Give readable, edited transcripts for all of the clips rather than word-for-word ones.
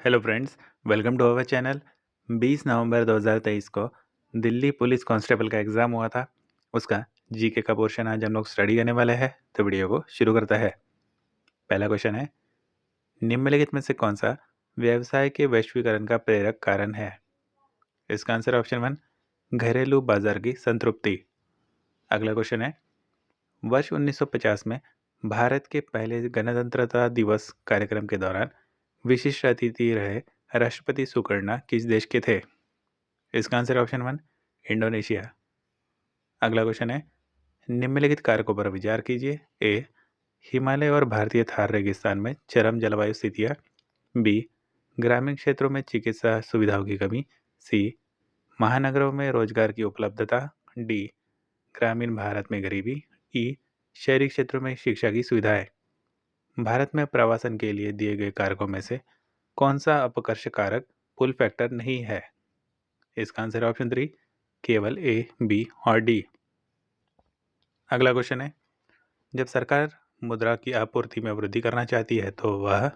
Hello friends, welcome to our channel. 20 नवंबर 2023 को Delhi police constable का एग्ज़ाम हुआ था। उसका जीके का पोर्शन आज हम लोग स्टडी करने वाले हैं, तो वीडियो को शुरू करता है। पहला क्वेश्चन है, निम्नलिखित में से कौन सा व्यवसाय के वैश्वीकरण का प्रेरक कारण है? इसका आंसर ऑप्शन 1 घरेलू बाजार की संतृप्ति। अगला क्वेश्चन है, वर्ष 1950 में भारत के पहले गणतंत्रता दिवस कार्यक्रम के दौरान विशिष्ट अतिथि रहे राष्ट्रपति सुकर्णा किस देश के थे? इसका आंसर ऑप्शन 1 इंडोनेशिया। अगला क्वेश्चन है, निम्नलिखित कारकों पर विचार कीजिए। ए हिमालय और भारतीय थार रेगिस्तान में चरम जलवायु स्थितियाँ। बी ग्रामीण क्षेत्रों में चिकित्सा सुविधाओं की कमी। सी महानगरों में रोजगार की उपलब्धता। डी ग्रामीण भारत में गरीबी। ई शहरी क्षेत्रों में शिक्षा की सुविधाएं। भारत में प्रवासन के लिए दिए गए कारकों में से कौन सा अपकर्ष कारक पुल फैक्टर नहीं है? इसका आंसर ऑप्शन 3 केवल ए, बी और डी। अगला क्वेश्चन है, जब सरकार मुद्रा की आपूर्ति में वृद्धि करना चाहती है तो वह।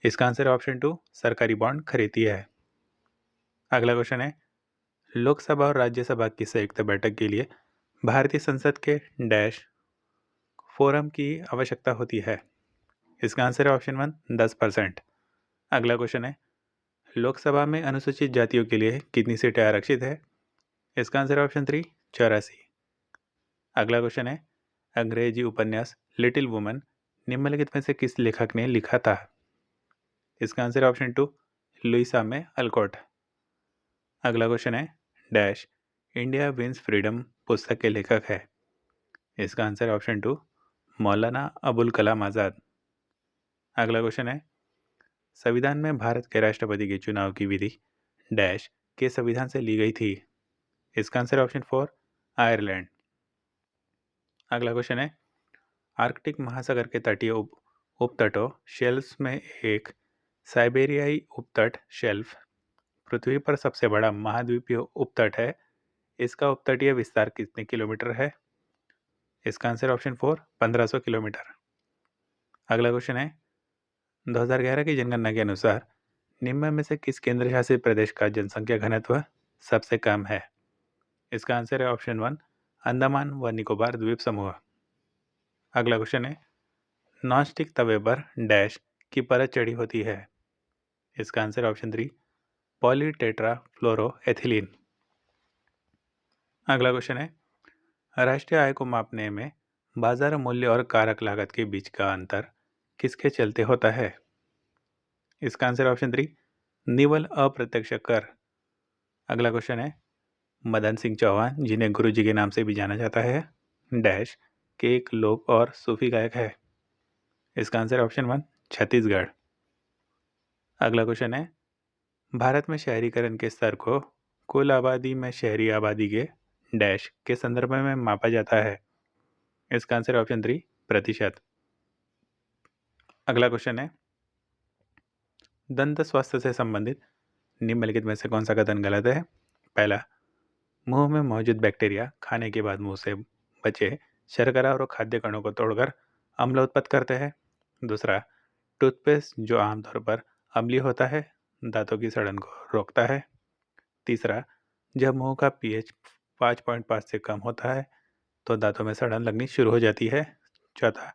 इसका आंसर ऑप्शन 2 सरकारी बॉन्ड खरीदती है। अगला क्वेश्चन है, लोकसभा और राज्यसभा की संयुक्त बैठक के लिए भारतीय संसद के डैश फोरम की आवश्यकता होती है? इसका आंसर है ऑप्शन 1 10%। अगला क्वेश्चन है, लोकसभा में अनुसूचित जातियों के लिए कितनी सीटें आरक्षित है? इसका आंसर है ऑप्शन 3 84। अगला क्वेश्चन है, अंग्रेजी उपन्यास लिटिल वुमन निम्नलिखित में से किस लेखक ने लिखा था? इसका आंसर ऑप्शन 2 लुइसा में अल्कोट। अगला क्वेश्चन है, डैश इंडिया विंस फ्रीडम पुस्तक के लेखक है? इसका आंसर ऑप्शन 2 मौलाना अबुल कलाम आज़ाद। अगला क्वेश्चन है, संविधान में भारत के राष्ट्रपति के चुनाव की विधि डैश के संविधान से ली गई थी? इसका आंसर ऑप्शन 4 आयरलैंड। अगला क्वेश्चन है, आर्कटिक महासागर के तटीय उपतटों शेल्फ्स में एक साइबेरियाई उपतट शेल्फ पृथ्वी पर सबसे बड़ा महाद्वीपीय उपतट है। इसका उपतटीय विस्तार कितने किलोमीटर है? इसका आंसर ऑप्शन 4 1500 किलोमीटर। अगला क्वेश्चन है, 2011 की जनगणना के अनुसार निम्न में से किस केंद्र शासित प्रदेश का जनसंख्या घनत्व सबसे कम है? इसका आंसर है ऑप्शन 1 अंडमान व निकोबार द्वीप समूह। अगला क्वेश्चन है, नॉनस्टिक तवे पर डैश की परत चढ़ी होती है? इसका आंसर ऑप्शन 3 पॉलीटेट्रा फ्लोरोएथिलीन। अगला क्वेश्चन है, राष्ट्रीय आय को मापने में बाजार मूल्य और कारक लागत के बीच का अंतर किसके चलते होता है? इसका आंसर ऑप्शन 3 निवल अप्रत्यक्ष कर। अगला क्वेश्चन है, मदन सिंह चौहान जिन्हें गुरु जी के नाम से भी जाना जाता है डैश के एक लोक और सूफी गायक है? इसका आंसर ऑप्शन 1 छत्तीसगढ़। अगला क्वेश्चन है, भारत में शहरीकरण के स्तर को कुल आबादी में शहरी आबादी के डैश के संदर्भ में मापा जाता है? इसका आंसर ऑप्शन 3 प्रतिशत। अगला क्वेश्चन है, दंत स्वास्थ्य से संबंधित निम्नलिखित में से कौन सा कथन गलत है? पहला, मुंह में मौजूद बैक्टीरिया खाने के बाद मुंह से बचे शर्करा और खाद्य कणों को तोड़कर अम्ल उत्पन्न करते हैं। दूसरा, टूथपेस्ट जो आमतौर पर अम्लीय होता है दांतों की सड़न को रोकता है। तीसरा, जब मुंह का पीएच 5.5 से कम होता है तो दांतों में सड़न लगनी शुरू हो जाती है। चौथा,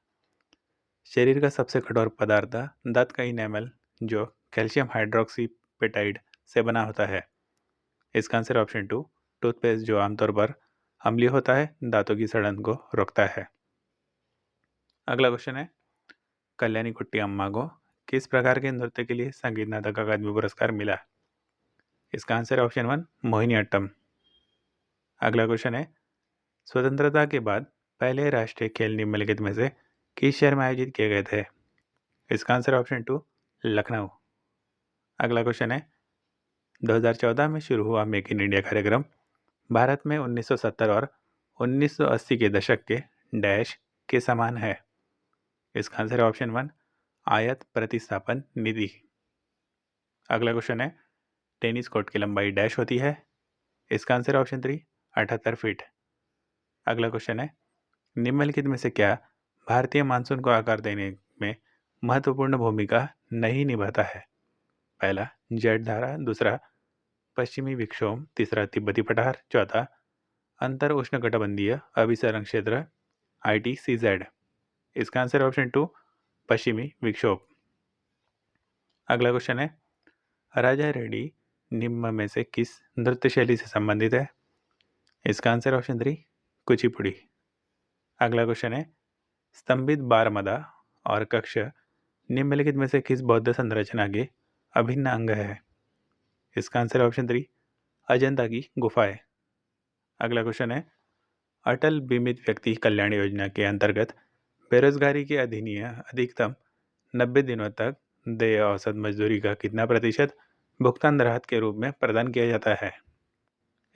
शरीर का सबसे कठोर पदार्थ दांत का इनेमल जो कैल्शियम हाइड्रोक्सीपेटाइड से बना होता है। इसका आंसर ऑप्शन 2 टूथपेस्ट जो आमतौर पर अम्लीय होता है दांतों की सड़न को रोकता है। अगला क्वेश्चन है, कल्याणी कुट्टी अम्मा को किस प्रकार के नृत्य के लिए संगीत नाटक अकादमी पुरस्कार मिला? इसका आंसर ऑप्शन 1 मोहिनीअट्टम। अगला क्वेश्चन है, स्वतंत्रता के बाद पहले राष्ट्रीय खेल निम्नलिखित में से किस शहर में आयोजित किए गए थे? इसका आंसर ऑप्शन 2 लखनऊ। अगला क्वेश्चन है, 2014 में शुरू हुआ मेक इन इंडिया कार्यक्रम भारत में 1970 और 1980 के दशक के डैश के समान है? इसका आंसर है ऑप्शन 1 आयत प्रतिस्थापन निधि। अगला क्वेश्चन है, टेनिस कोर्ट की लंबाई डैश होती है? इसका आंसर ऑप्शन 3 78 फीट। अगला क्वेश्चन है, निम्नलिखित में से क्या भारतीय मानसून को आकार देने में महत्वपूर्ण भूमिका नहीं निभाता है? पहला जैठधारा, दूसरा पश्चिमी विक्षोभ, तीसरा तिब्बती पठार, चौथा अंतर उष्णकटिबंधीय अभिसरण क्षेत्र ITCZ। इसका आंसर ऑप्शन 2 पश्चिमी विक्षोभ। अगला क्वेश्चन है, राजा रेड्डी निम्न में से किस नृत्य शैली से संबंधित है? इसका आंसर ऑप्शन 3 कुचिपुड़ी। अगला क्वेश्चन है, स्तंभित बारमदा और कक्ष निम्नलिखित में से किस बौद्ध संरचना के अभिन्न अंग है? इसका आंसर ऑप्शन 3 अजंता की गुफाएं। अगला क्वेश्चन है, अटल बीमित व्यक्ति कल्याण योजना के अंतर्गत बेरोजगारी के अधिकतम 90 दिनों तक देय औसत मजदूरी का कितना प्रतिशत भुगतान राहत के रूप में प्रदान किया जाता है?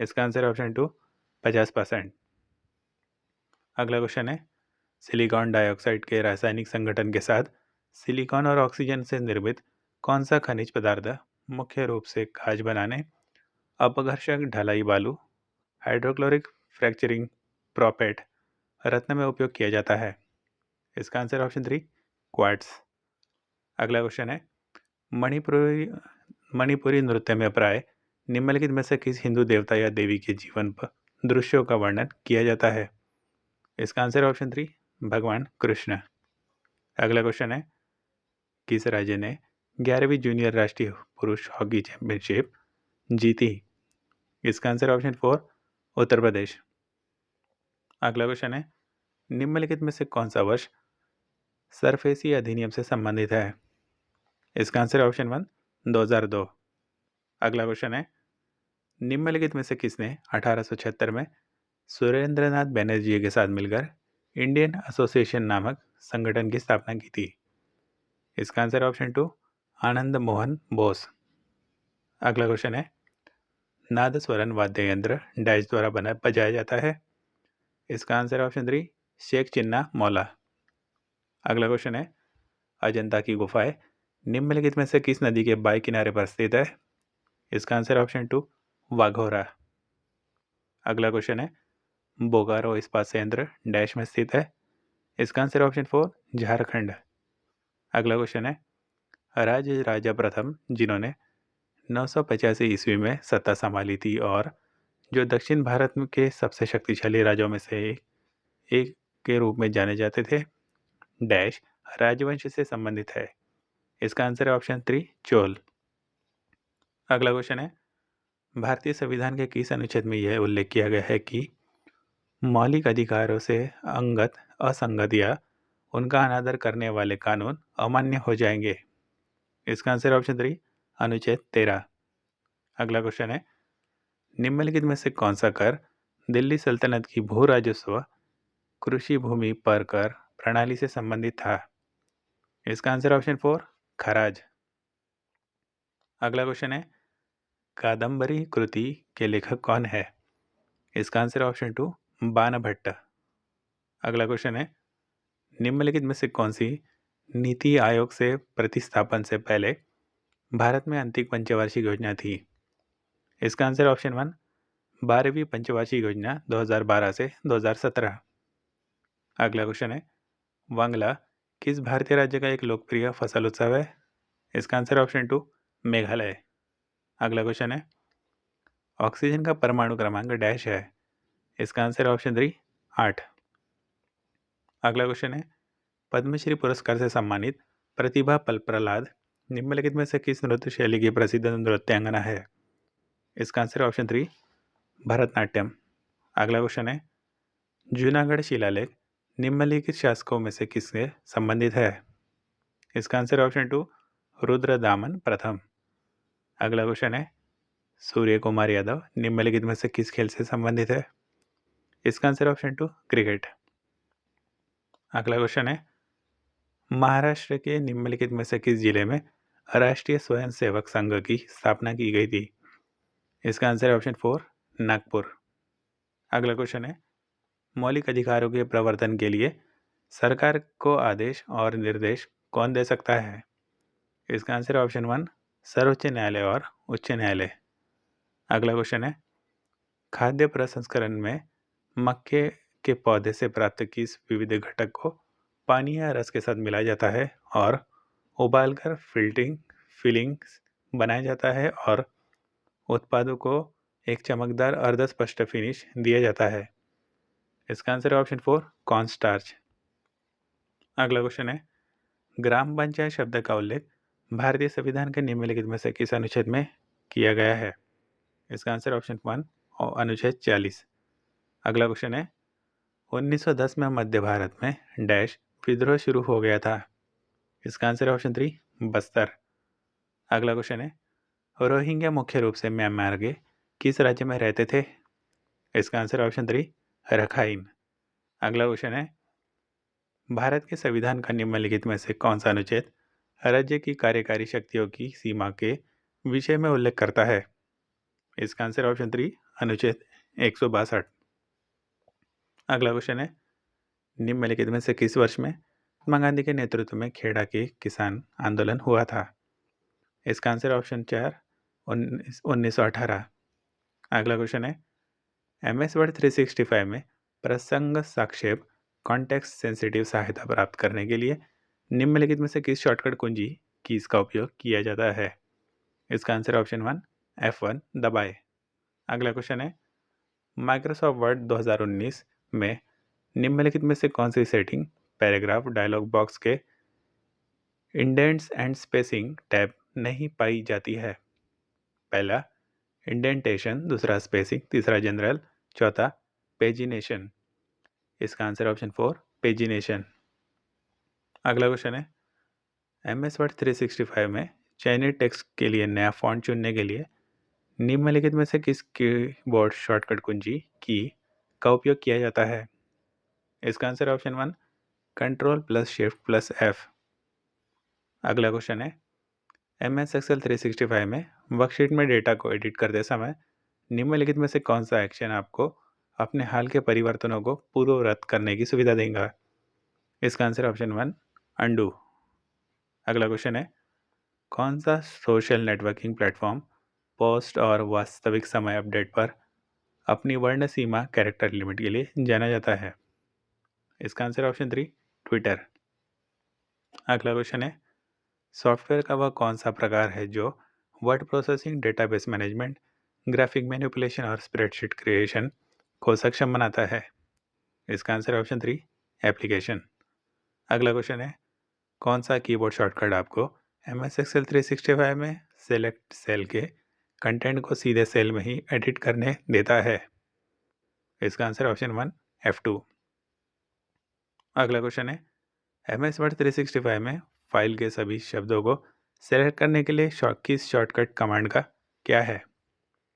इसका आंसर ऑप्शन 2 50%। अगला क्वेश्चन है, सिलिकॉन डाइऑक्साइड के रासायनिक संगठन के साथ सिलिकॉन और ऑक्सीजन से निर्मित कौन सा खनिज पदार्थ मुख्य रूप से कांच बनाने, अपघर्षक ढलाई बालू, हाइड्रोक्लोरिक फ्रैक्चरिंग प्रोपेट रत्न में उपयोग किया जाता है? इसका आंसर ऑप्शन 3 क्वार्ट्स। अगला क्वेश्चन है, मणिपुरी नृत्य में प्राय निम्नलिखित में से किस हिंदू देवता या देवी के जीवन पर दृश्यों का वर्णन किया जाता है? इसका आंसर ऑप्शन 3 भगवान कृष्ण। अगला क्वेश्चन है, किस राज्य ने 11वीं जूनियर राष्ट्रीय पुरुष हॉकी चैंपियनशिप जीती? इसका आंसर ऑप्शन 4 उत्तर प्रदेश। अगला क्वेश्चन है, निम्नलिखित में से कौन सा वर्ष सरफेसी अधिनियम से संबंधित है? इसका आंसर ऑप्शन 1 2002। अगला क्वेश्चन है, निम्नलिखित में से किसने 1876 में सुरेंद्रनाथ बैनर्जी के साथ मिलकर इंडियन एसोसिएशन नामक संगठन की स्थापना की थी? इसका आंसर ऑप्शन 2 आनंद मोहन बोस। अगला क्वेश्चन है, नादस्वरम वाद्य यंत्र डैश द्वारा बजाया जाता है? इसका आंसर ऑप्शन 3 शेख चिन्ना मौला। अगला क्वेश्चन है, अजंता की गुफाएं निम्नलिखित में से किस नदी के बाएं किनारे पर स्थित है? इसका आंसर ऑप्शन 2 वाघोरा। अगला क्वेश्चन है, बोकारो इस्पात संयंत्र डैश में स्थित है? इसका आंसर ऑप्शन 4 झारखंड। अगला क्वेश्चन है, राजा प्रथम जिन्होंने 985 ईस्वी में सत्ता संभाली थी और जो दक्षिण भारत के सबसे शक्तिशाली राजाओं में से एक के रूप में जाने जाते थे, डैश राजवंश से संबंधित है? इसका आंसर है ऑप्शन 3 चोल। अगला क्वेश्चन है, भारतीय संविधान के किस अनुच्छेद में यह उल्लेख किया गया है कि मौलिक अधिकारों से असंगत या उनका अनादर करने वाले कानून अमान्य हो जाएंगे? इसका आंसर ऑप्शन 3 अनुच्छेद 13। अगला क्वेश्चन है, निम्नलिखित में से कौन सा कर दिल्ली सल्तनत की भू राजस्व कृषि भूमि पर कर प्रणाली से संबंधित था? इसका आंसर ऑप्शन 4 खराज। अगला क्वेश्चन है, कादम्बरी कृति के लेखक कौन है? इसका आंसर ऑप्शन 2 बाणभट्ट। अगला क्वेश्चन है, निम्नलिखित में से कौन सी नीति आयोग से प्रतिस्थापन से पहले भारत में अंतिम पंचवार्षिक योजना थी? इसका आंसर ऑप्शन 1 12वीं पंचवार्षिक योजना 2012 से 2017। अगला क्वेश्चन है, वांगला किस भारतीय राज्य का एक लोकप्रिय फसल उत्सव है? इसका आंसर ऑप्शन 2 मेघालय। अगला क्वेश्चन है, ऑक्सीजन का परमाणु क्रमांक डैश है? इसका आंसर ऑप्शन 3 8। अगला क्वेश्चन है, पद्मश्री पुरस्कार से सम्मानित प्रतिभा प्रहलाद निम्नलिखित में से किस नृत्य शैली की प्रसिद्ध नृत्यांगना है? इसका आंसर ऑप्शन 3 भरतनाट्यम। अगला क्वेश्चन है, जूनागढ़ शिलालेख निम्नलिखित शासकों में से किससे संबंधित है? इसका आंसर ऑप्शन 2 रुद्रदामन प्रथम। अगला क्वेश्चन है, सूर्य कुमार यादव निम्नलिखित में से किस खेल से संबंधित है? इसका आंसर ऑप्शन 2 क्रिकेट। अगला क्वेश्चन है, महाराष्ट्र के निम्नलिखित में से किस जिले में राष्ट्रीय स्वयंसेवक संघ की स्थापना की गई थी? इसका आंसर ऑप्शन 4 नागपुर। अगला क्वेश्चन है, मौलिक अधिकारों के प्रवर्तन के लिए सरकार को आदेश और निर्देश कौन दे सकता है? इसका आंसर ऑप्शन 1 सर्वोच्च न्यायालय और उच्च न्यायालय। अगला क्वेश्चन है, खाद्य प्रसंस्करण में मक्के के पौधे से प्राप्त किस विविध घटक को पानी या रस के साथ मिलाया जाता है और उबालकर फिलिंग बनाया जाता है और उत्पादों को एक चमकदार अर्धस्पष्ट फिनिश दिया जाता है। इसका आंसर है ऑप्शन 4 कॉर्न स्टार्च। अगला क्वेश्चन है, ग्राम पंचायत शब्द का उल्लेख भारतीय संविधान के निम्नलिखित में से किस अनुच्छेद में किया गया है? इसका आंसर ऑप्शन 1 अनुच्छेद 40। अगला क्वेश्चन है, 1910 में मध्य भारत में डैश विद्रोह शुरू हो गया था। इसका आंसर है ऑप्शन 3 बस्तर। अगला क्वेश्चन है, रोहिंग्या मुख्य रूप से म्यांमार के किस राज्य में रहते थे? इसका आंसर है ऑप्शन 3 रखाइन। अगला क्वेश्चन है, भारत के संविधान का निम्नलिखित में से कौन सा अनुच्छेद राज्य की कार्यकारी शक्तियों की सीमा के विषय में उल्लेख करता है? इसका आंसर है ऑप्शन 3 अनुच्छेद 162। अगला क्वेश्चन है, निम्नलिखित में से किस वर्ष में महात्मा गांधी के नेतृत्व में खेड़ा के किसान आंदोलन हुआ था? इसका आंसर ऑप्शन 4 1918। अगला क्वेश्चन है, MS वर्ड 365 में प्रसंग संक्षेप कॉन्टेक्स्ट सेंसिटिव सहायता प्राप्त करने के लिए निम्नलिखित में से किस शॉर्टकट कुंजी कीज का उपयोग किया जाता है? इसका आंसर ऑप्शन 1 F1 दबाएं। अगला क्वेश्चन है, माइक्रोसॉफ्ट वर्ड 2019 में निम्नलिखित में से कौन सी सेटिंग पैराग्राफ डायलॉग बॉक्स के इंडेंट्स एंड स्पेसिंग टैब नहीं पाई जाती है? पहला इंडेंटेशन, दूसरा स्पेसिंग, तीसरा जनरल, चौथा पेजिनेशन। इसका आंसर ऑप्शन 4 पेजिनेशन। अगला क्वेश्चन है, MS वर्ड 365 में चयनित टेक्स्ट के लिए नया फॉन्ट चुनने के लिए निम्नलिखित में से किस कीबोर्ड शॉर्टकट कुंजी की का उपयोग किया जाता है? इसका answer option 1 control plus shift plus F। अगला क्वेश्चन है, MS Excel 365 में वर्कशीट में डेटा को एडिट करते समय निम्नलिखित में से कौन सा एक्शन आपको अपने हाल के परिवर्तनों को पूर्व रद्द करने की सुविधा देगा? इसका आंसर ऑप्शन 1 अंडू। अगला क्वेश्चन है, कौन सा सोशल नेटवर्किंग प्लेटफॉर्म पोस्ट और वास्तविक समय अपडेट पर अपनी वर्ण सीमा कैरेक्टर लिमिट के लिए जाना जाता है? इसका आंसर ऑप्शन 3 ट्विटर। अगला क्वेश्चन है, सॉफ्टवेयर का वह कौन सा प्रकार है जो word processing, database management, graphic manipulation और स्प्रेडशीट क्रिएशन को सक्षम बनाता है? इसका आंसर ऑप्शन 3 एप्लीकेशन। अगला क्वेश्चन है, कौन सा कीबोर्ड शॉर्टकट आपको MS Excel 365 में सेलेक्ट सेल के कंटेंट को सीधे सेल में ही एडिट करने देता है? इसका आंसर ऑप्शन 1 F2। अगला क्वेश्चन है, MS वर्ड 365 में फाइल के सभी शब्दों को सेलेक्ट करने के लिए किस शॉर्टकट कमांड का क्या है?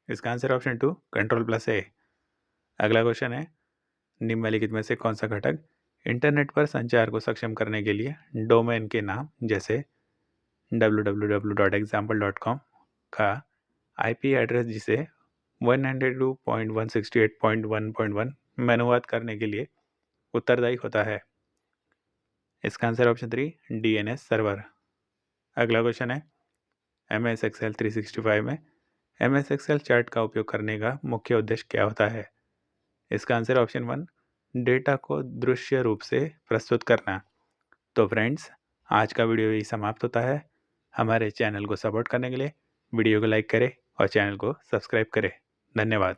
इसका answer option 2 control plus A। अगला क्वेश्चन है, निम्नलिखित में से कौन सा घटक इंटरनेट पर संचार को सक्षम करने के लिए डोमेन के नाम जैसे www.example.com का IP एड्रेस जिसे 192.168.1.1 में अनुवाद करने के लिए उत्तरदायी होता है? इसका आंसर ऑप्शन 3 DNS सर्वर। अगला क्वेश्चन है, MS Excel 365 में MS Excel चार्ट का उपयोग करने का मुख्य उद्देश्य क्या होता है? इसका आंसर ऑप्शन 1 डेटा को दृश्य रूप से प्रस्तुत करना। तो फ्रेंड्स, आज का वीडियो यही समाप्त होता है। हमारे चैनल को सपोर्ट करने के लिए वीडियो को लाइक करें और चैनल को सब्सक्राइब करें। धन्यवाद।